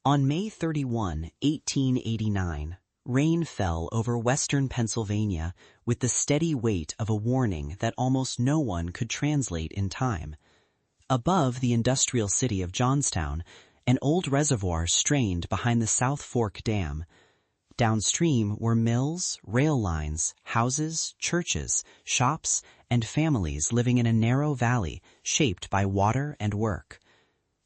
On May 31, 1889, rain fell over western Pennsylvania with the steady weight of a warning that almost no one could translate in time. Above the industrial city of Johnstown, an old reservoir strained behind the South Fork Dam. Downstream were mills, rail lines, houses, churches, shops, and families living in a narrow valley shaped by water and work.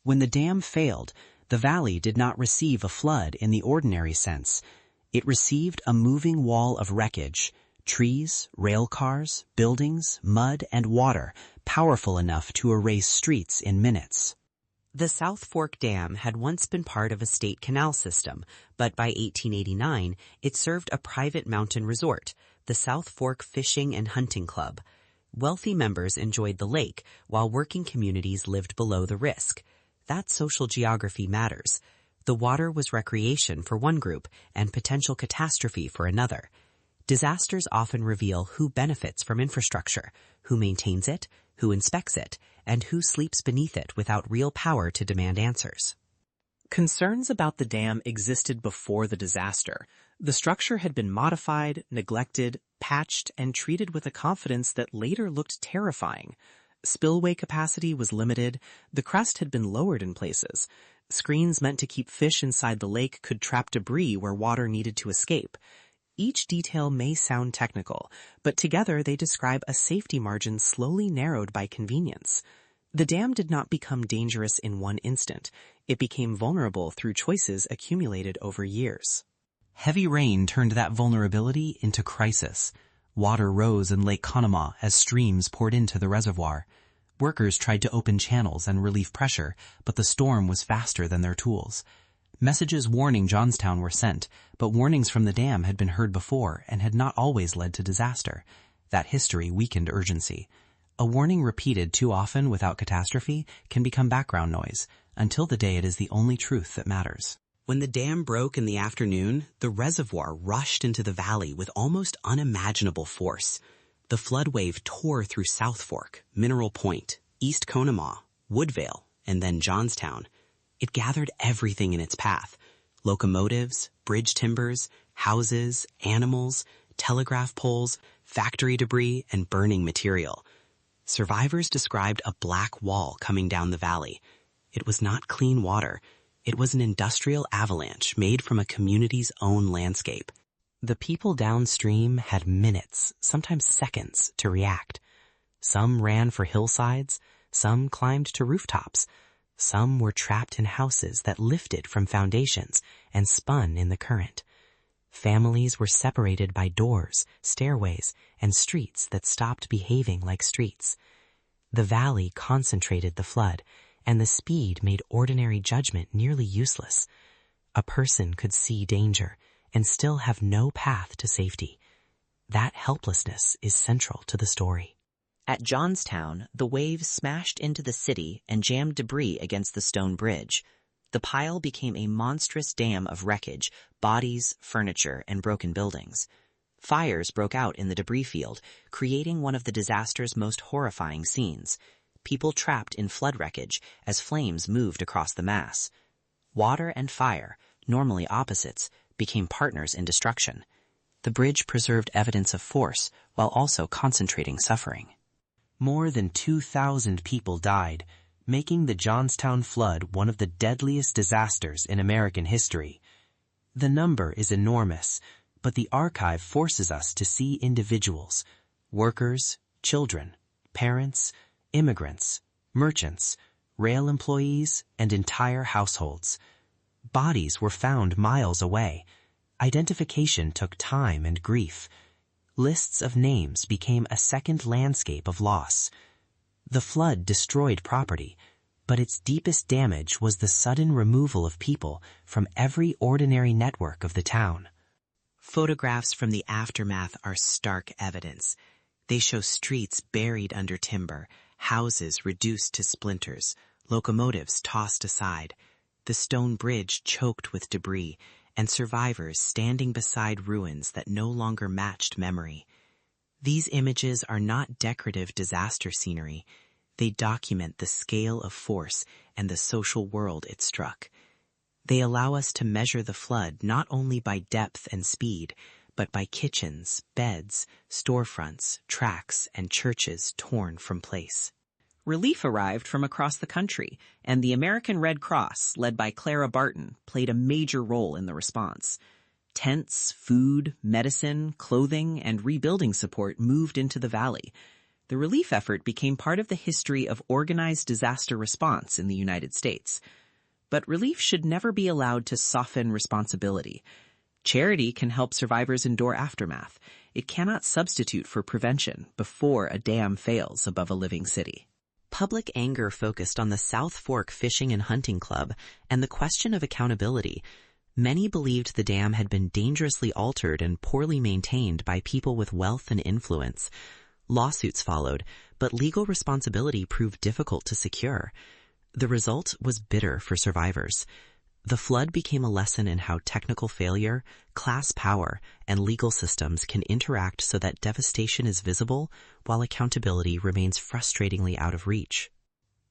When the dam failed, the valley did not receive a flood in the ordinary sense. It received a moving wall of wreckage, trees, rail cars, buildings, mud, and water, powerful enough to erase streets in minutes. The South Fork Dam had once been part of a state canal system, but by 1889 it served a private mountain resort, the South Fork Fishing and Hunting Club. Wealthy members enjoyed the lake, while working communities lived below the risk. That social geography matters. The water was recreation for one group and potential catastrophe for another. Disasters often reveal who benefits from infrastructure, who maintains it, who inspects it, and who sleeps beneath it without real power to demand answers. Concerns about the dam existed before the disaster. The structure had been modified, neglected, patched, and treated with a confidence that later looked terrifying. Spillway capacity was limited, the crest had been lowered in places. Screens meant to keep fish inside the lake could trap debris where water needed to escape. Each detail may sound technical, but together they describe a safety margin slowly narrowed by convenience. The dam did not become dangerous in one instant. It became vulnerable through choices accumulated over years. Heavy rain turned that vulnerability into crisis. Water rose in Lake Conemaugh as streams poured into the reservoir. Workers tried to open channels and relieve pressure, but the storm was faster than their tools. Messages warning Johnstown were sent, but warnings from the dam had been heard before and had not always led to disaster. That history weakened urgency. A warning repeated too often without catastrophe can become background noise, until the day it is the only truth that matters. When the dam broke in the afternoon, the reservoir rushed into the valley with almost unimaginable force. The flood wave tore through South Fork, Mineral Point, East Conemaugh, Woodvale, and then Johnstown. It gathered everything in its path: locomotives, bridge timbers, houses, animals, telegraph poles, factory debris, and burning material. Survivors described a black wall coming down the valley. It was not clean water. It was an industrial avalanche made from a community's own landscape. The people downstream had minutes, sometimes seconds, to react. Some ran for hillsides, some climbed to rooftops. Some were trapped in houses that lifted from foundations and spun in the current. Families were separated by doors, stairways, and streets that stopped behaving like streets. The valley concentrated the flood, and the speed made ordinary judgment nearly useless. A person could see danger and still have no path to safety. That helplessness is central to the story. At Johnstown, the waves smashed into the city and jammed debris against the stone bridge. The pile became a monstrous dam of wreckage, bodies, furniture, and broken buildings. Fires broke out in the debris field, creating one of the disaster's most horrifying scenes. People trapped in flood wreckage as flames moved across the mass. Water and fire, normally opposites, became partners in destruction. The bridge preserved evidence of force while also concentrating suffering. More than 2,000 people died, making the Johnstown Flood one of the deadliest disasters in American history. The number is enormous, but the archive forces us to see individuals, workers, children, parents, immigrants, merchants, rail employees, and entire households. Bodies were found miles away. Identification took time and grief. Lists of names became a second landscape of loss. The flood destroyed property, but its deepest damage was the sudden removal of people from every ordinary network of the town. Photographs from the aftermath are stark evidence. They show streets buried under timber, houses reduced to splinters, locomotives tossed aside, the stone bridge choked with debris, and survivors standing beside ruins that no longer matched memory. These images are not decorative disaster scenery. They document the scale of force and the social world it struck. They allow us to measure the flood not only by depth and speed, but by kitchens, beds, storefronts, tracks, and churches torn from place. Relief arrived from across the country, and the American Red Cross, led by Clara Barton, played a major role in the response. Tents, food, medicine, clothing, and rebuilding support moved into the valley. The relief effort became part of the history of organized disaster response in the United States. But relief should never be allowed to soften responsibility. Charity can help survivors endure aftermath. It cannot substitute for prevention before a dam fails above a living city. Public anger focused on the South Fork Fishing and Hunting Club and the question of accountability. Many believed the dam had been dangerously altered and poorly maintained by people with wealth and influence. Lawsuits followed, but legal responsibility proved difficult to secure. The result was bitter for survivors. The flood became a lesson in how technical failure, class power, and legal systems can interact so that devastation is visible while accountability remains frustratingly out of reach.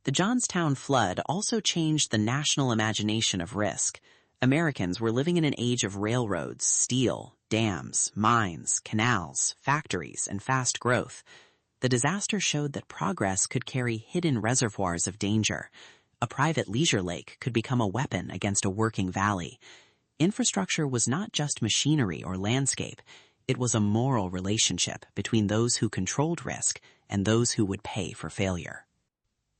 The Johnstown Flood also changed the national imagination of risk. Americans were living in an age of railroads, steel, dams, mines, canals, factories, and fast growth. The disaster showed that progress could carry hidden reservoirs of danger. A private leisure lake could become a weapon against a working valley. Infrastructure was not just machinery or landscape. It was a moral relationship between those who controlled risk and those who would pay for failure.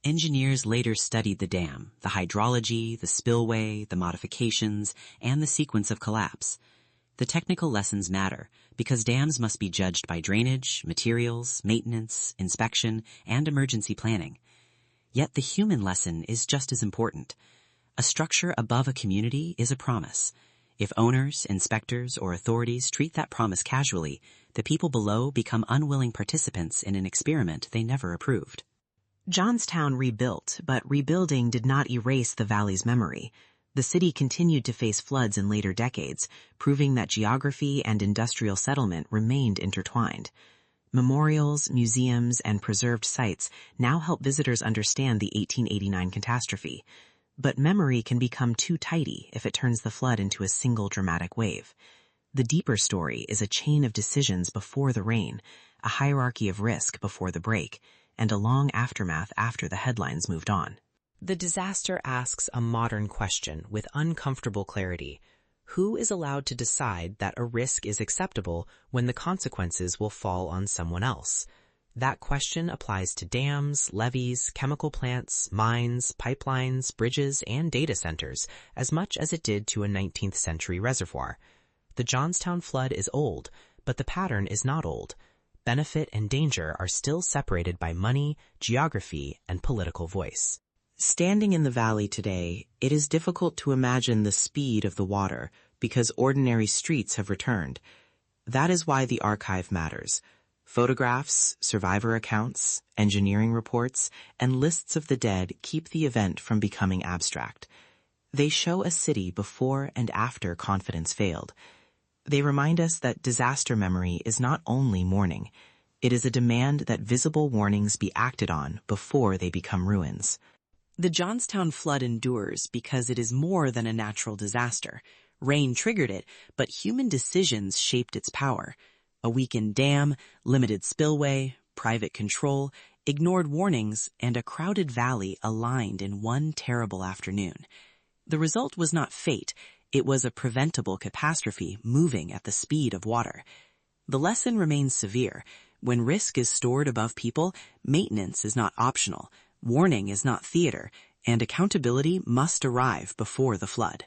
Engineers later studied the dam, the hydrology, the spillway, the modifications, and the sequence of collapse. The technical lessons matter because dams must be judged by drainage, materials, maintenance, inspection, and emergency planning. Yet the human lesson is just as important. A structure above a community is a promise. If owners, inspectors, or authorities treat that promise casually, the people below become unwilling participants in an experiment they never approved. Johnstown rebuilt, but rebuilding did not erase the valley's memory. The city continued to face floods in later decades, proving that geography and industrial settlement remained intertwined. Memorials, museums, and preserved sites now help visitors understand the 1889 catastrophe. But memory can become too tidy if it turns the flood into a single dramatic wave. The deeper story is a chain of decisions before the rain, a hierarchy of risk before the break, and a long aftermath after the headlines moved on. The disaster asks a modern question with uncomfortable clarity. Who is allowed to decide that a risk is acceptable when the consequences will fall on someone else? That question applies to dams, levees, chemical plants, mines, pipelines, bridges, and data centers as much as it did to a 19th century reservoir. The Johnstown flood is old, but the pattern is not old. Benefit and danger are still separated by money, geography, and political voice. Standing in the valley today, it is difficult to imagine the speed of the water because ordinary streets have returned. That is why the archive matters. Photographs, survivor accounts, engineering reports, and lists of the dead keep the event from becoming abstract. They show a city before and after confidence failed. They remind us that disaster memory is not only mourning. It is a demand that visible warnings be acted on before they become ruins. The Johnstown flood endures because it is more than a natural disaster. Rain triggered it, but human decisions shaped its power. A weakened dam, limited spillway, private control, ignored warnings, and a crowded valley aligned in one terrible afternoon. The result was not fate. It was a preventable catastrophe moving at the speed of water. The lesson remains severe. When risk is stored above people, maintenance is not optional, warning is not theater, and accountability must arrive before the flood.